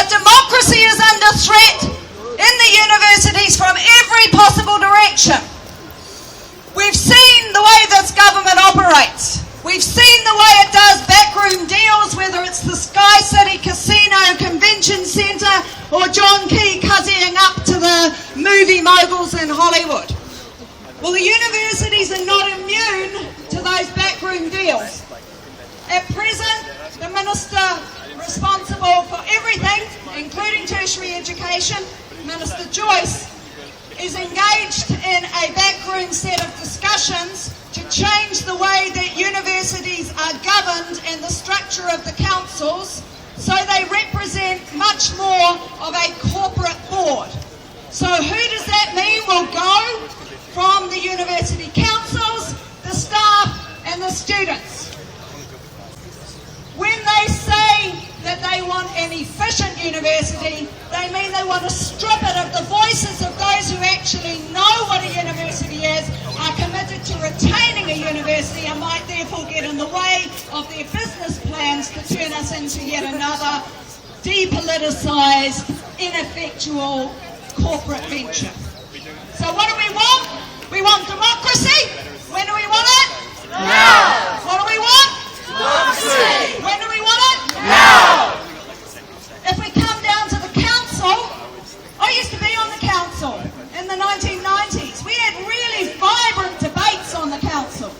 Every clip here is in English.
But democracy is under threat in the universities from every possible direction. We've seen the way this government operates. We've seen the way it does backroom deals, whether it's the Sky City Casino Convention Centre or John Key cuzzying up to the movie moguls in Hollywood. Well, the universities are not immune to those backroom deals. At present, the Minister responsible for everything, including tertiary education, Minister Joyce, is engaged in a backroom set of discussions to change the way that universities are governed and the structure of the councils so they represent much more of a corporate board. So who does that mean will go from the university councils, the staff and the students? When they say that they want an efficient university, they mean they want to strip it of the voices of those who actually know what a university is, are committed to retaining a university and might therefore get in the way of their business plans to turn us into yet another depoliticised, ineffectual corporate venture. So what do we want? We want democracy. When do we want it? Now. What do we want? Democracy. When do we want it? Now. If we come down to the council, I used to be on the council in the 1990s. We had really vibrant debates on the council.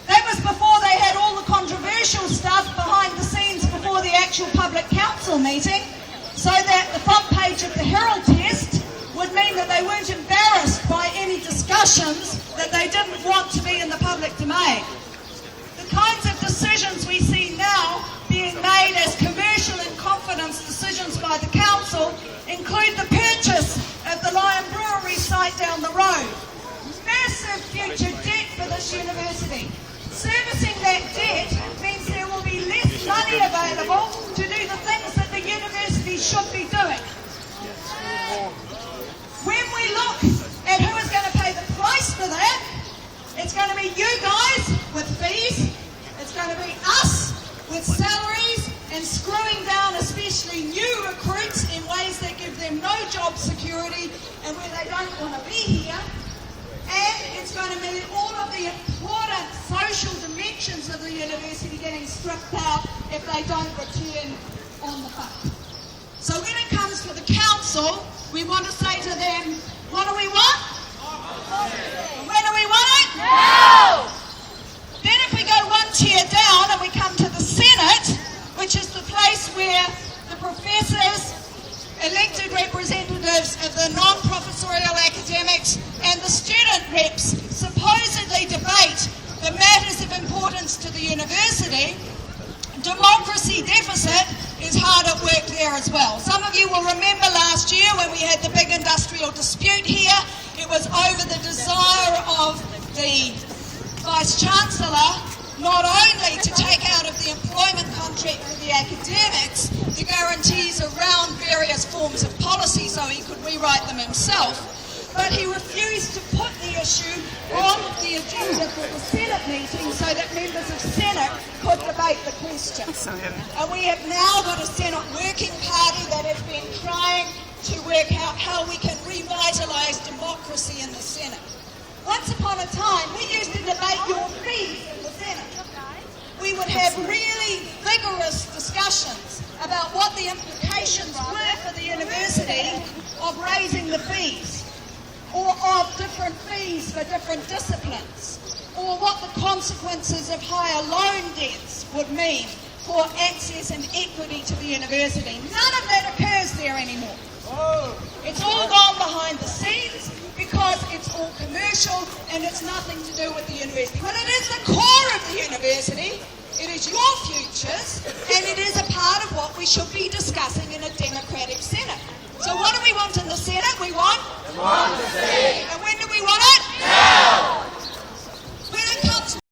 That was before they had all the controversial stuff behind the scenes before the actual public council meeting, so that the front page of the Herald Test would mean that they weren't embarrassed by any discussions that they didn't want to be in the public domain. The kinds of decisions we see now being made as commercial and confidence decisions by the council include the purchase of the Lion Brewery site down the road. Massive future debt for this university. Servicing that debt means there will be less money available to do the things that the university should be doing. When we look at who is going to pay the price for that, it's going to be you guys with fees, it's going to be us with salaries and screwing down especially new recruits in ways that give them no job security and where they don't want to be here, and it's going to mean all of the important social dimensions of the university getting stripped out if they don't return on the fund. So when it comes to the council, we want to say to them, what do we want? When do we want it? Now. Then if we go one tier down and we come to the Senate, which is the place where the professors, elected representatives of the non-professorial academics and the student reps supposedly debate the matters of importance to the university, democracy deficit is hard at work there as well. Some of you will remember last year when we had the big industrial dispute here, it was over the desire of the Vice-Chancellor not only to take out of the employment contract for the academics the guarantees around various forms of policy so he could rewrite them himself, but he refused to put the issue on the agenda for the Senate meeting so that members of Senate could debate the question. And we have now got a Senate working party that has been trying to work out how we can revitalise democracy in the Senate. Once upon a time, we used to debate your fees in the Senate. We would have really vigorous discussions about what the implications were for the university of raising the fees, or of different fees for different disciplines, or what the consequences of higher loan debts would mean for access and equity to the university. None of that occurs there anymore. It's all gone behind the scenes because it's all commercial and it's nothing to do with the university. But it is the core of the university, it is your futures, and it is a part of what we should be discussing in a democratic Senate. So what do we want in the Senate? We want democracy. And when do we want